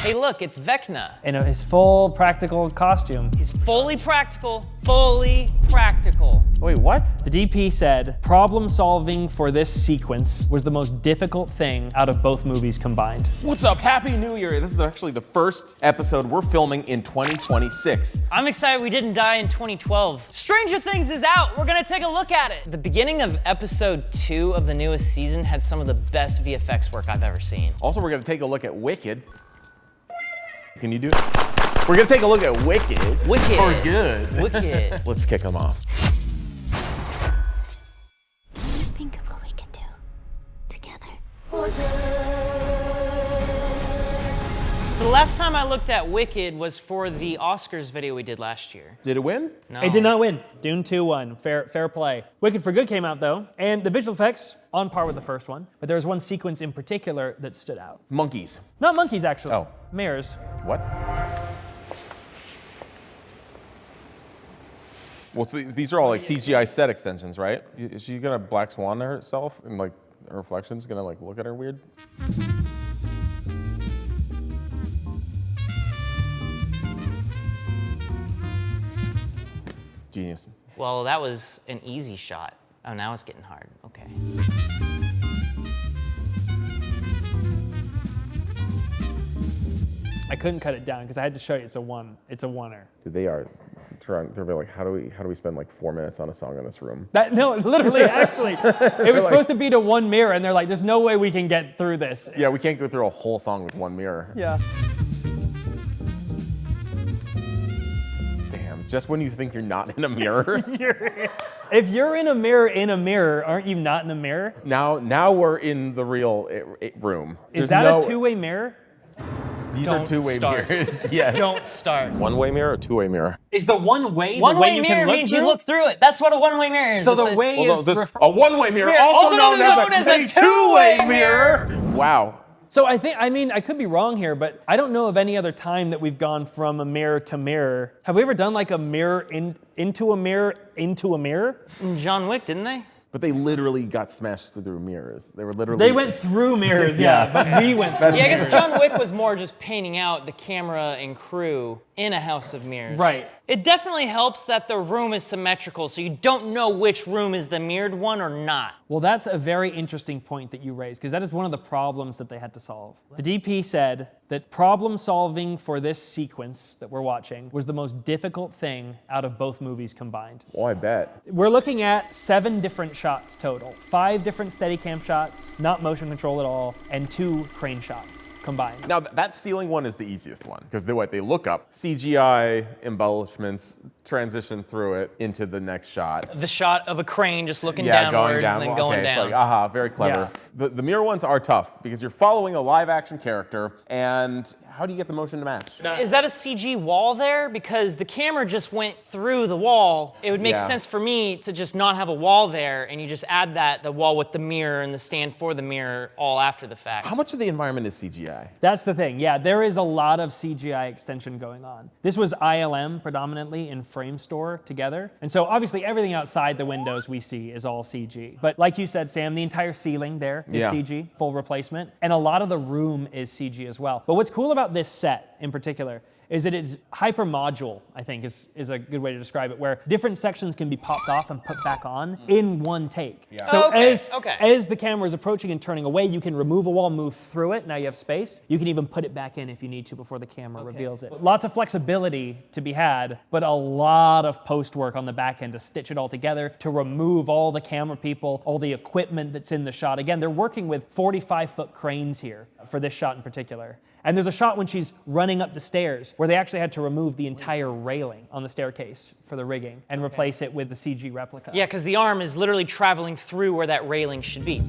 Hey look, it's Vecna. In his full practical costume. He's fully practical, fully practical. Wait, what? The DP said, problem solving for this sequence was the most difficult thing out of both movies combined. What's up? Happy New Year. This is actually the first episode we're filming in 2026. I'm excited we didn't die in 2012. Stranger Things is out. We're gonna take a look at it. The beginning of episode 2 of the newest season had some of the best VFX work I've ever seen. Also, we're gonna take a look at Wicked. Can you do it? We're gonna take a look at Wicked. Wicked. For good. Wicked. Let's kick them off. Think of what we could do together. So the last time I looked at Wicked was for the Oscars video we did last year. Did it win? No. It did not win. Dune 2 won. Fair play. Wicked for Good came out though, and the visual effects on par with the first one, but there was one sequence in particular that stood out. Monkeys. Not monkeys, actually. Oh. Mirrors. What? Well, these are all like CGI set extensions, right? Is she gonna black swan herself and like her reflection's gonna like look at her weird? Genius. Well, that was an easy shot. Oh, now it's getting hard. Okay. I couldn't cut it down because I had to show you it's a oneer. Dude, they are trying. They're like, how do we spend like 4 minutes on a song in this room? No, literally, actually. It was supposed to be to one mirror, and they're like, there's no way we can get through this. Yeah, we can't go through a whole song with one mirror. Yeah. Damn, just when you think you're not in a mirror. If you're in a mirror, aren't you not in a mirror? Now we're in the real room. Is There's that a two-way mirror? These Don't are two-way start. mirrors. Yes. Don't start. One-way mirror or two-way mirror? Is the one-way One-way mirror means you look through it. That's what a one-way mirror is. So It's- the it's- way Well, is... no, this, a one-way mirror, also known as a two-way mirror. Wow. So I could be wrong here, but I don't know of any other time that we've gone from a mirror to mirror. Have we ever done like a mirror into a mirror into a mirror? John Wick, didn't they? But they literally got smashed through mirrors. They were literally... They went through mirrors, yeah, but we went through Yeah, I guess mirrors. John Wick was more just painting out the camera and crew in a house of mirrors. Right. It definitely helps that the room is symmetrical, so you don't know which room is the mirrored one or not. Well, that's a very interesting point that you raised, because that is one of the problems that they had to solve. The DP said that problem solving for this sequence that we're watching was the most difficult thing out of both movies combined. Oh, I bet. We're looking at 7 different shots total. 5 different Steadicam shots, not motion control at all, and 2 crane shots combined. Now, that ceiling one is the easiest one, because they look up, CGI embellishments, transition through it into the next shot. The shot of a crane just looking Yeah, downwards going down. and then going okay, down. It's like, aha, very clever. The mirror ones are tough, because you're following a live action character, and how do you get the motion to match? Is that a CG wall there? Because the camera just went through the wall. It would make Yeah. sense for me to just not have a wall there, and you just add the wall with the mirror and the stand for the mirror all after the fact. How much of the environment is CGI? That's the thing, yeah, there is a lot of CGI extension going on. This was ILM predominantly in Framestore together. And so obviously everything outside the windows we see is all CG. But like you said, Sam, the entire ceiling there is Yeah. CG, full replacement. And a lot of the room is CG as well. But what's cool about this set in particular is that it's hyper-module, I think is a good way to describe it, where different sections can be popped off and put back on in one take. Yeah. So Okay, as the camera is approaching and turning away, you can remove a wall, move through it, now you have space. You can even put it back in if you need to before the camera reveals it. Lots of flexibility to be had, but a lot of post work on the back end to stitch it all together, to remove all the camera people, all the equipment that's in the shot. Again, they're working with 45-foot cranes here for this shot in particular. And there's a shot when she's running up the stairs where they actually had to remove the entire railing on the staircase for the rigging and replace it with the CG replica. Yeah, because the arm is literally traveling through where that railing should be.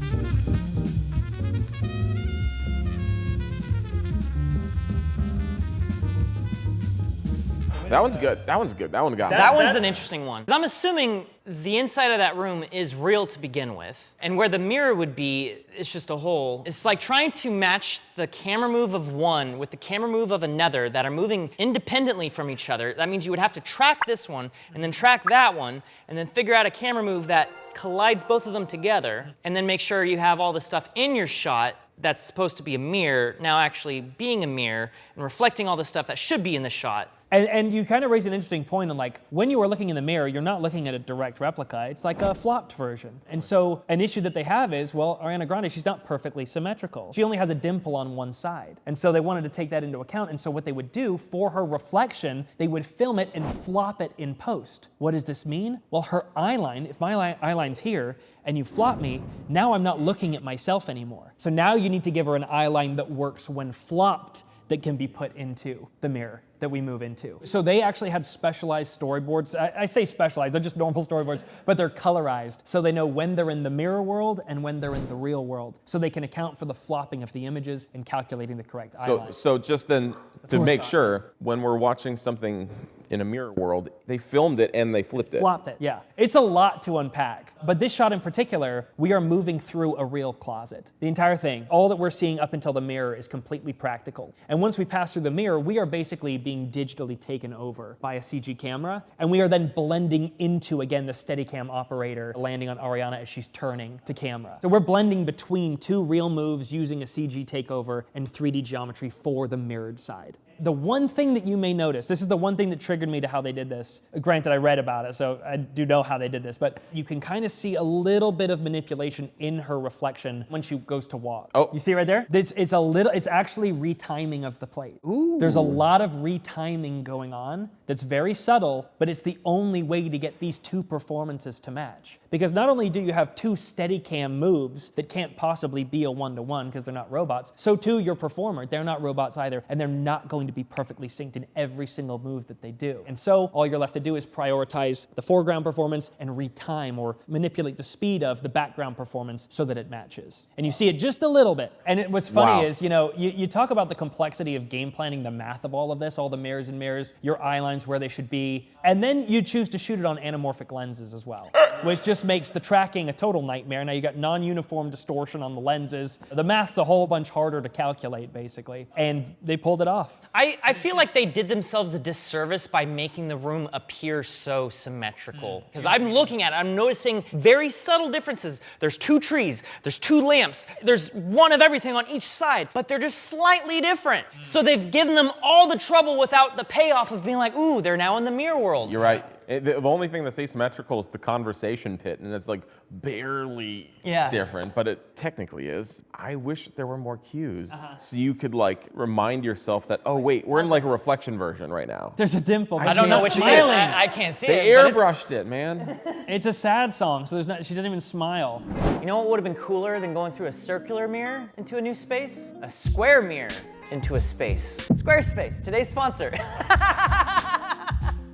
That one's good. That one's good. That one got me. That one's an interesting one. I'm assuming the inside of that room is real to begin with, and where the mirror would be, it's just a hole. It's like trying to match the camera move of one with the camera move of another that are moving independently from each other. That means you would have to track this one, and then track that one, and then figure out a camera move that collides both of them together, and then make sure you have all the stuff in your shot that's supposed to be a mirror now actually being a mirror and reflecting all the stuff that should be in the shot. And you kind of raise an interesting point on like, when you are looking in the mirror, you're not looking at a direct replica. It's like a flopped version. And so an issue that they have is, well, Ariana Grande, she's not perfectly symmetrical. She only has a dimple on one side. And so they wanted to take that into account. And so what they would do for her reflection, they would film it and flop it in post. What does this mean? Well, her eyeline, if my eyeline's here and you flop me, now I'm not looking at myself anymore. So now you need to give her an eyeline that works when flopped, that can be put into the mirror that we move into. So they actually had specialized storyboards. I say specialized, they're just normal storyboards, but they're colorized. So they know when they're in the mirror world and when they're in the real world. So they can account for the flopping of the images and calculating the correct eyeline. So just then, to make sure, when we're watching something in a mirror world, they filmed it and they flipped it. Flopped it, yeah. It's a lot to unpack. But this shot in particular, we are moving through a real closet. The entire thing, all that we're seeing up until the mirror is completely practical. And once we pass through the mirror, we are basically being digitally taken over by a CG camera. And we are then blending into, again, the Steadicam operator landing on Ariana as she's turning to camera. So we're blending between two real moves using a CG takeover and 3D geometry for the mirrored side. The one thing that you may notice, this is the one thing that triggered me to how they did this. Granted, I read about it, so I do know how they did this, but you can kind of see a little bit of manipulation in her reflection when she goes to walk. Oh. You see right there? It's actually retiming of the plate. Ooh. There's a lot of retiming going on that's very subtle, but it's the only way to get these two performances to match. Because not only do you have two Steadicam moves that can't possibly be a one-to-one because they're not robots, so too your performer, they're not robots either, and they're not going to be perfectly synced in every single move that they do. And so all you're left to do is prioritize the foreground performance and retime or manipulate the speed of the background performance so that it matches. And you see it just a little bit. And what's funny is, you know, you talk about the complexity of game planning, the math of all of this, all the mirrors and mirrors, your eyelines where they should be, and then you choose to shoot it on anamorphic lenses as well, which just makes the tracking a total nightmare. Now you got non-uniform distortion on the lenses. The math's a whole bunch harder to calculate, basically, and they pulled it off. I feel like they did themselves a disservice by making the room appear so symmetrical. Because I'm looking at it, I'm noticing very subtle differences. There's two trees, there's two lamps, there's one of everything on each side, but they're just slightly different. So they've given them all the trouble without the payoff of being like, ooh, they're now in the mirror world. You're right. The only thing that's asymmetrical is the conversation pit, and it's like barely different, but it technically is. I wish there were more cues, so you could like remind yourself that, oh wait, we're in like a reflection version right now. There's a dimple. I don't know which smiling. I can't see They it. airbrushed it, man. It's a sad song, so she doesn't even smile. You know what would have been cooler than going through a circular mirror into a new space? A square mirror into a space. Squarespace, today's sponsor.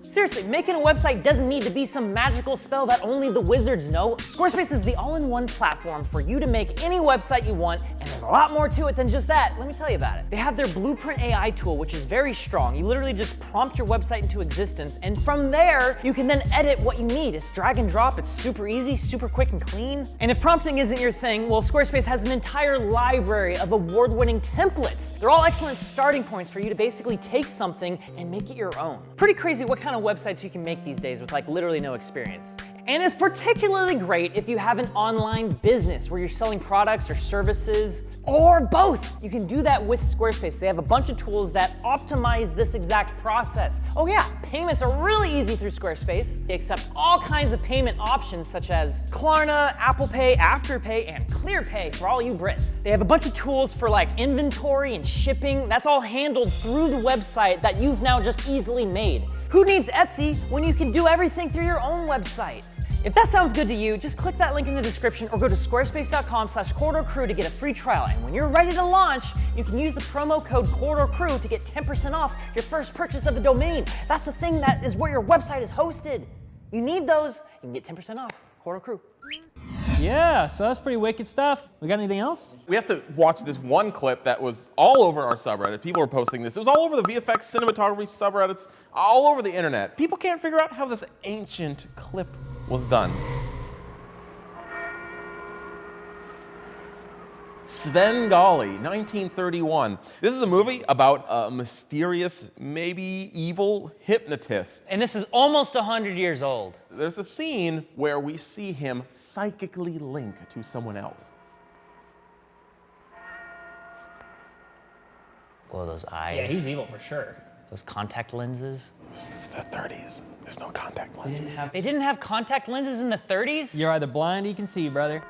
Seriously, making a website doesn't need to be some magical spell that only the wizards know. Squarespace is the all-in-one platform for you to make any website you want, and there's a lot more to it than just that. Let me tell you about it. They have their Blueprint AI tool, which is very strong. You literally just prompt your website into existence, and from there, you can then edit what you need. It's drag and drop, it's super easy, super quick and clean. And if prompting isn't your thing, well, Squarespace has an entire library of award-winning templates. They're all excellent starting points for you to basically take something and make it your own. Pretty crazy what kind of websites you can make these days with like literally no experience. And it's particularly great if you have an online business where you're selling products or services or both. You can do that with Squarespace. They have a bunch of tools that optimize this exact process. Oh yeah, payments are really easy through Squarespace. They accept all kinds of payment options such as Klarna, Apple Pay, Afterpay, and ClearPay for all you Brits. They have a bunch of tools for like inventory and shipping. That's all handled through the website that you've now just easily made. Who needs Etsy when you can do everything through your own website? If that sounds good to you, just click that link in the description or go to squarespace.com/corridorcrew to get a free trial. And when you're ready to launch, you can use the promo code corridorcrew to get 10% off your first purchase of a domain. That's the thing that is where your website is hosted. You need those, you can get 10% off. Corridor Crew. Yeah, so that's pretty wicked stuff. We got anything else? We have to watch this one clip that was all over our subreddit. People were posting this. It was all over the VFX cinematography subreddits, all over the internet. People can't figure out how this ancient clip was done. Svengali, 1931. This is a movie about a mysterious, maybe evil hypnotist. And this is almost 100 years old. There's a scene where we see him psychically link to someone else. Oh, those eyes. Yeah, he's evil for sure. Those contact lenses. It's the 30s. There's no contact lenses. They didn't have contact lenses in the 30s? You're either blind or you can see, brother.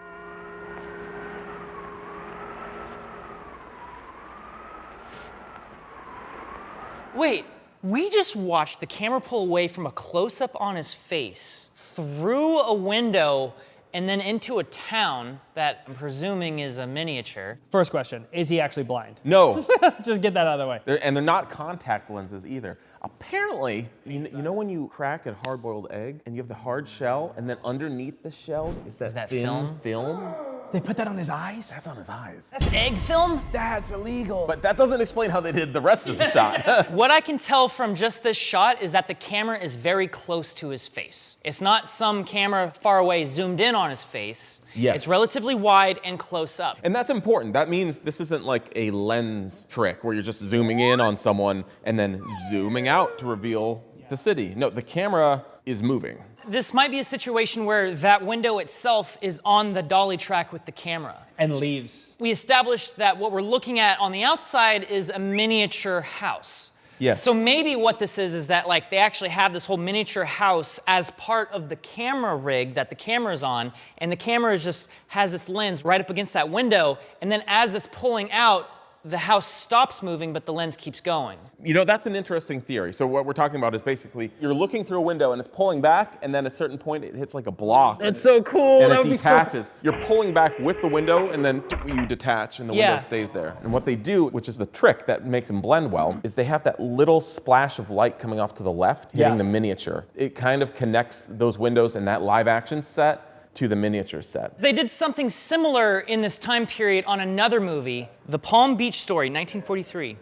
Wait, we just watched the camera pull away from a close-up on his face, through a window, and then into a town that I'm presuming is a miniature. First question, is he actually blind? No. Just get that out of the way. And they're not contact lenses either. Apparently, you know when you crack a hard-boiled egg and you have the hard shell, and then underneath the shell is that thin film? They put that on his eyes? That's on his eyes. That's egg film? That's illegal. But that doesn't explain how they did the rest of the shot. What I can tell from just this shot is that the camera is very close to his face. It's not some camera far away zoomed in on his face. Yes. It's relatively wide and close up. And that's important. That means this isn't like a lens trick where you're just zooming in on someone and then zooming out to reveal the city. No, the camera is moving. This might be a situation where that window itself is on the dolly track with the camera. And leaves. We established that what we're looking at on the outside is a miniature house. Yes. So maybe what this is that like they actually have this whole miniature house as part of the camera rig that the camera's on, and the camera just has this lens right up against that window, and then as it's pulling out, the house stops moving, but the lens keeps going. You know, that's an interesting theory. So what we're talking about is basically you're looking through a window and it's pulling back, and then at a certain point it hits like a block. It's so cool. And That it would be so detaches. You're pulling back with the window, and then you detach, and the window stays there. And what they do, which is the trick that makes them blend well, is they have that little splash of light coming off to the left, hitting the miniature. It kind of connects those windows and that live action set to the miniature set. They did something similar in this time period on another movie, The Palm Beach Story, 1943.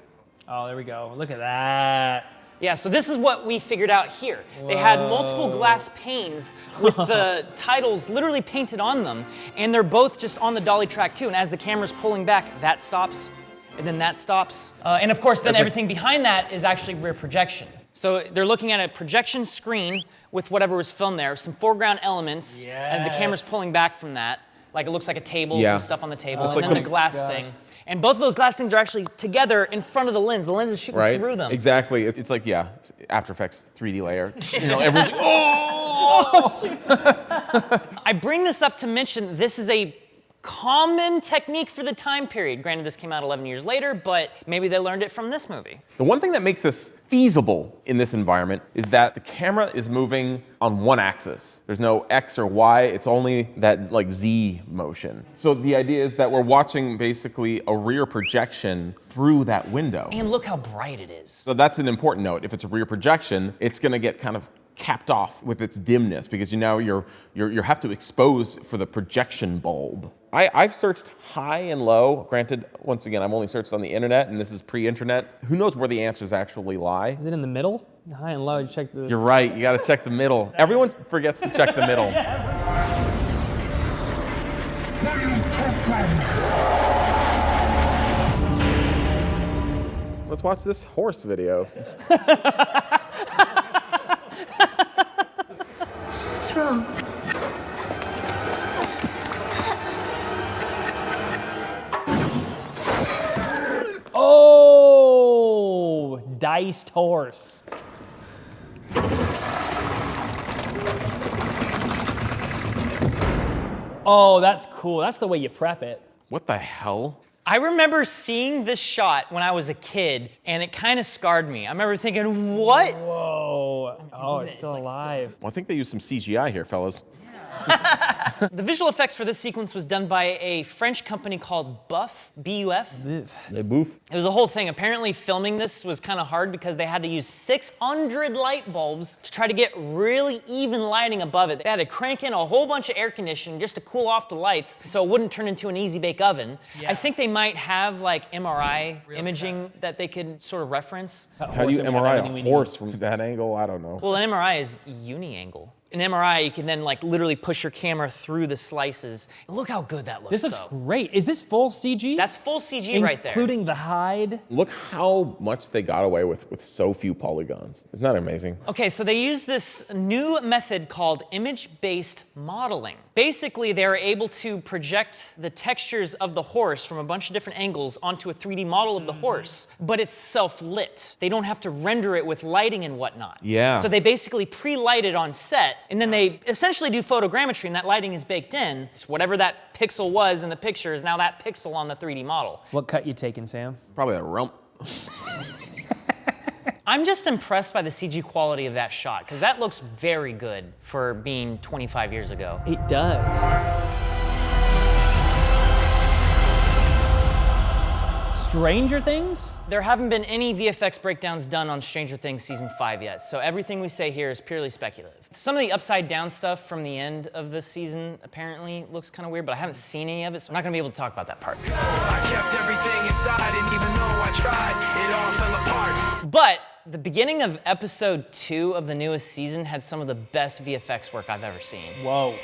Oh, there we go. Look at that. Yeah, so this is what we figured out here. They had multiple glass panes with the titles literally painted on them, and they're both just on the dolly track too, and as the camera's pulling back, that stops, and then that stops. And of course, then everything behind that is actually rear projection. So they're looking at a projection screen with whatever was filmed there, some foreground elements, and the camera's pulling back from that. Like it looks like a table, some stuff on the table, and like then the glass thing. And both of those glass things are actually together in front of the lens. The lens is shooting through them. Exactly. It's like, After Effects 3D layer. You know, everyone's like, oh! I bring this up to mention this is a common technique for the time period. Granted, this came out 11 years later, but maybe they learned it from this movie. The one thing that makes this feasible in this environment is that the camera is moving on one axis. There's no X or Y, it's only that like Z motion. So the idea is that we're watching basically a rear projection through that window. And look how bright it is. So that's an important note. If it's a rear projection, it's gonna get kind of capped off with its dimness because you have to expose for the projection bulb. I've searched high and low. Granted, once again, I've only searched on the internet, and this is pre-internet. Who knows where the answers actually lie? Is it in the middle? High and low, you check the... You're right, you gotta check the middle. Everyone forgets to check the middle. Let's watch this horse video. What's wrong? Oh, diced horse. Oh, that's cool. That's the way you prep it. What the hell? I remember seeing this shot when I was a kid, and it kind of scarred me. I remember thinking, what? Whoa. Oh, it's still alive. Well, I think they used some CGI here, fellas. The visual effects for this sequence was done by a French company called Buff, B-U-F. They boof. It was a whole thing. Apparently filming this was kind of hard because they had to use 600 light bulbs to try to get really even lighting above it. They had to crank in a whole bunch of air conditioning just to cool off the lights so it wouldn't turn into an easy bake oven. Yeah. I think they might have like MRI imaging that they could sort of reference. How do you MRI a horse from that angle? I don't know. Well, an MRI is uni-angle. an MRI, you can then like literally push your camera through the slices. Look how good that looks. This looks great. Is this full CG? That's full CG right there. Including the hide. Look how much they got away with so few polygons. Isn't that amazing? Okay, so they use this new method called image-based modeling. Basically, they're able to project the textures of the horse from a bunch of different angles onto a 3D model of the horse, but it's self-lit. They don't have to render it with lighting and whatnot. Yeah. So they basically pre-light it on set, and then they essentially do photogrammetry, and that lighting is baked in. So whatever that pixel was in the picture is now that pixel on the 3D model. What cut you taking, Sam? Probably a rump. I'm just impressed by the CG quality of that shot, because that looks very good for being 25 years ago. It does. Stranger Things? There haven't been any VFX breakdowns done on Stranger Things Season 5 yet, so everything we say here is purely speculative. Some of the upside down stuff from the end of this season apparently looks kind of weird, but I haven't seen any of it, so I'm not gonna be able to talk about that part. I kept everything inside, and even though I tried, it all fell apart. But the beginning of episode 2 of the newest season had some of the best VFX work I've ever seen. Whoa.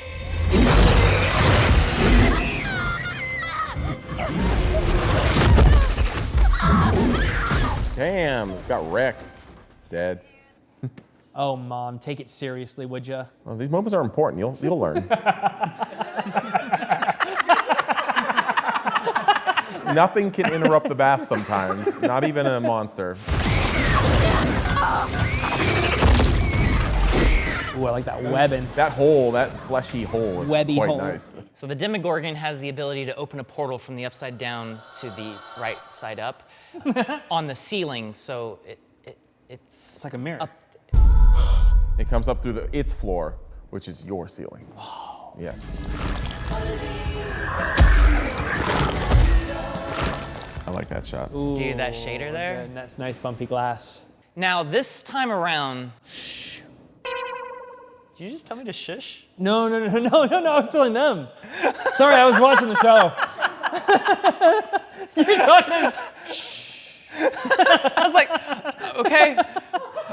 Damn, got wrecked. Dead. Oh, Mom, take it seriously, would ya? Well, these moments are important. You'll learn. Nothing can interrupt the bath sometimes, not even a monster. Ooh, I like that webbing. That hole, that fleshy hole is Webby quite hole. nice. So the Demogorgon has the ability to open a portal from the upside down to the right side up on the ceiling, so it's like a mirror. Up. It comes up through its floor, which is your ceiling. Wow. Yes. I like that shot. Ooh, Dude, that shader there. good. That's nice bumpy glass. Now this time around, did you just tell me to shush? No, I was telling them. Sorry, I was watching the show. You're talking. I was like, okay.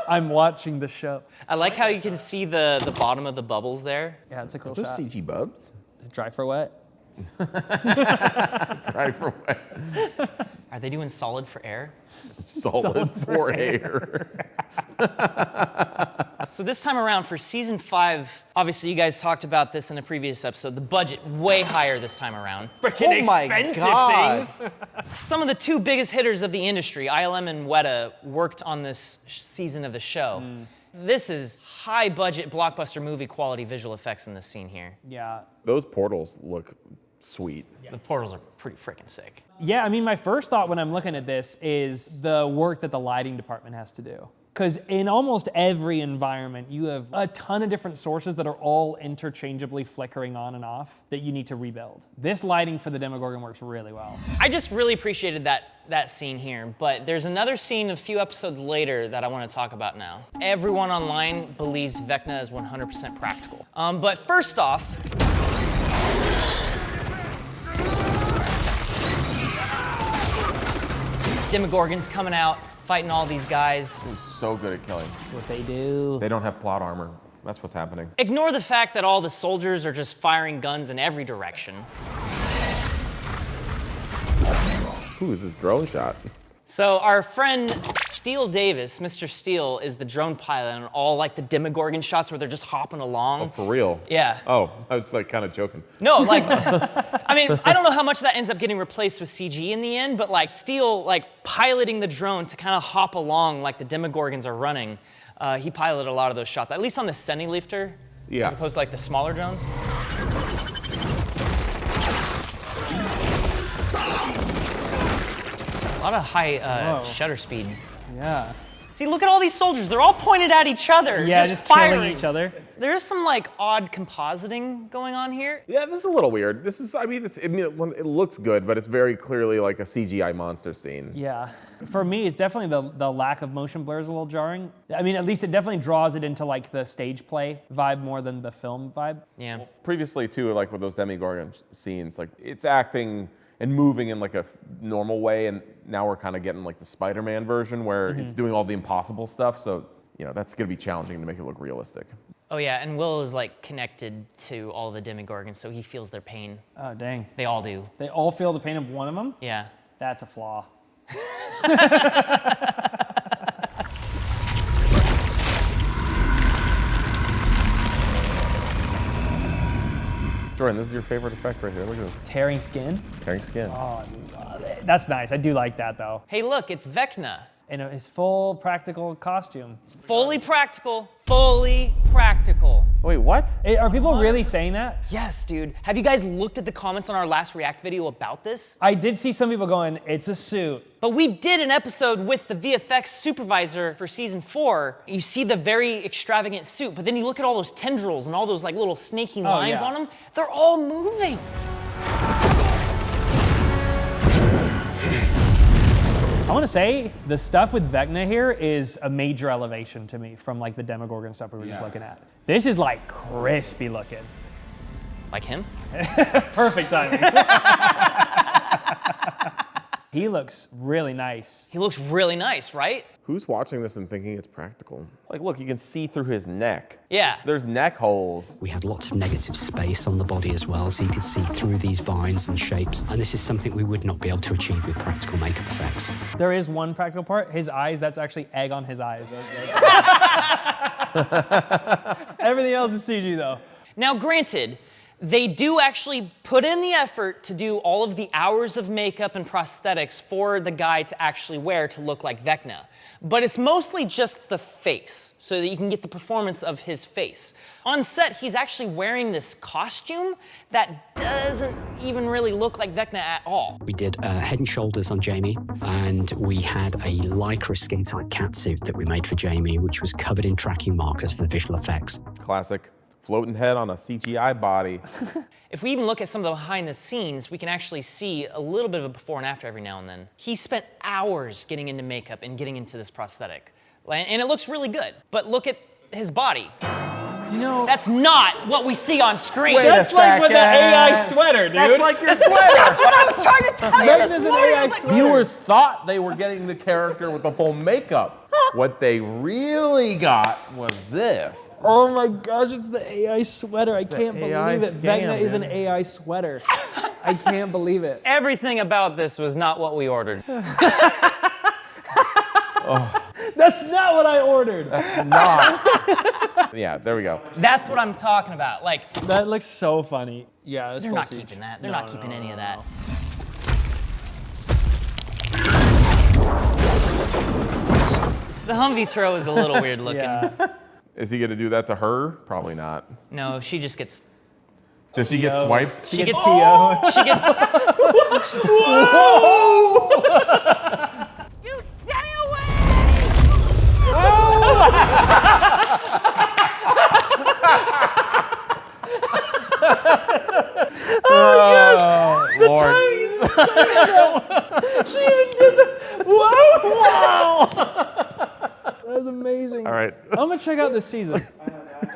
I'm watching the show. I like how you can see the bottom of the bubbles there. Yeah, it's a cool Those shot. CG bubs? Dry for wet. Try for wet. Are they doing solid for air? Solid for air. So this time around for season 5, obviously you guys talked about this in a previous episode, the budget way higher this time around. Freaking expensive things. Some of the 2 biggest hitters of the industry, ILM and Weta, worked on this season of the show. This is high budget blockbuster movie quality visual effects in this scene here. Yeah. Those portals look sweet. The portals are pretty freaking sick. Yeah, I mean, my first thought when I'm looking at this is the work that the lighting department has to do. Because in almost every environment, you have a ton of different sources that are all interchangeably flickering on and off that you need to rebuild. This lighting for the Demogorgon works really well. I just really appreciated that scene here, but there's another scene a few episodes later that I want to talk about now. Everyone online believes Vecna is 100% practical. But first off, Demogorgon's coming out, fighting all these guys. He's so good at killing. That's what they do. They don't have plot armor. That's what's happening. Ignore the fact that all the soldiers are just firing guns in every direction. Ooh, is this drone shot? So our friend Steele Davis, Mr. Steele, is the drone pilot on all like the Demogorgon shots where they're just hopping along. Oh, for real? Yeah. Oh, I was like kind of joking. No, like, I mean, I don't know how much that ends up getting replaced with CG in the end, but like Steele, like piloting the drone to kind of hop along like the Demogorgons are running. He piloted a lot of those shots, at least on the Svengali lifter, Yeah. as opposed to like the smaller drones. A lot of high shutter speed. Yeah. See, look at all these soldiers. They're all pointed at each other. Yeah, just firing. killing each other. There's some like odd compositing going on here. Yeah, this is a little weird. This is, I mean, it looks good, but it's very clearly like a CGI monster scene. Yeah. For me, it's definitely the lack of motion blur is a little jarring. I mean, at least it definitely draws it into like the stage play vibe more than the film vibe. Yeah. Previously, too, like with those Demogorgon scenes, like it's acting and moving in like a normal way, and now we're kind of getting like the Spider-Man version where it's doing all the impossible stuff. So, you know, that's gonna be challenging to make it look realistic. Oh yeah, and Will is like connected to all the Demogorgons, so he feels their pain. Oh, dang. They all do. They all feel the pain of one of them? Yeah. That's a flaw. Jordan, this is your favorite effect right here. Look at this. Tearing skin? Tearing skin. Oh, I love it. That's nice. I do like that, though. Hey, look, it's Vecna. In his full practical costume. It's fully practical, fully practical. Wait, what? Are people really saying that? Yes, dude. Have you guys looked at the comments on our last React video about this? I did see some people going, it's a suit. But we did an episode with the VFX supervisor for season 4. You see the very extravagant suit, but then you look at all those tendrils and all those like little snaky lines on them. They're all moving. I want to say the stuff with Vecna here is a major elevation to me from like the Demogorgon stuff we were just looking at. This is like crispy looking. Like him? Perfect timing. He looks really nice. He looks really nice, right? Who's watching this and thinking it's practical? Like, look, you can see through his neck. Yeah. There's neck holes. We had lots of negative space on the body as well, so you could see through these vines and shapes. And this is something we would not be able to achieve with practical makeup effects. There is one practical part. His eyes, that's actually egg on his eyes. Everything else is CG though. Now, granted, they do actually put in the effort to do all of the hours of makeup and prosthetics for the guy to actually wear to look like Vecna. But it's mostly just the face, so that you can get the performance of his face. On set, he's actually wearing this costume that doesn't even really look like Vecna at all. We did head and shoulders on Jamie, and we had a lycra skin-tight catsuit that we made for Jamie, which was covered in tracking markers for visual effects. Classic. Floating head on a CGI body. If we even look at some of the behind the scenes, we can actually see a little bit of a before and after every now and then. He spent hours getting into makeup and getting into this prosthetic. And it looks really good, but look at his body. You know, That's not what we see on screen. that's like with the AI sweater, dude. That's like your sweater. That's what I was trying to tell you Vecna's this an morning. AI I was like, sweater. Viewers thought they were getting the character with the full makeup. What they really got was this. Oh my gosh, it's the AI sweater. I the can't AI believe it. scam, Vecna is an man. AI sweater. I can't believe it. Everything about this was not what we ordered. That's not what I ordered. Yeah, there we go. That's what I'm talking about. Like, That looks so funny. Yeah, they're not keeping that. They're not keeping any of that. The Humvee throw is a little weird looking. Yeah. Is he gonna do that to her? Probably not. No, she just gets. Does she get swiped? She gets. TO. She gets. You stay away! Lord. She even did the. Whoa! Wow! That's amazing. All right. I'm gonna check out this season.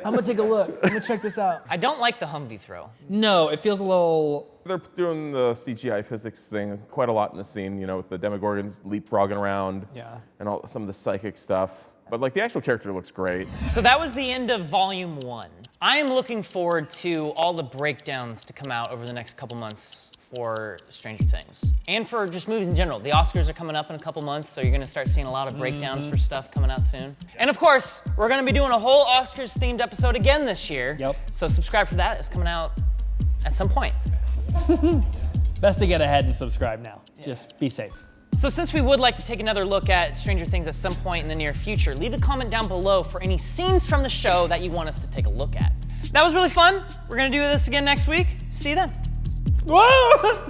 I'm gonna take a look. I'm gonna check this out. I don't like the Humvee throw. No, it feels a little. They're doing the CGI physics thing quite a lot in the scene, you know, with the Demogorgons leapfrogging around. Yeah. And all some of the psychic stuff. But like the actual character looks great. So that was the end of Volume 1. I am looking forward to all the breakdowns to come out over the next couple months for Stranger Things. And for just movies in general. The Oscars are coming up in a couple months, so you're gonna start seeing a lot of breakdowns for stuff coming out soon. And of course, we're gonna be doing a whole Oscars themed episode again this year. Yep. So subscribe for that, it's coming out at some point. Best to get ahead and subscribe now. Just be safe. So since we would like to take another look at Stranger Things at some point in the near future, leave a comment down below for any scenes from the show that you want us to take a look at. That was really fun. We're gonna do this again next week. See you then. Whoa!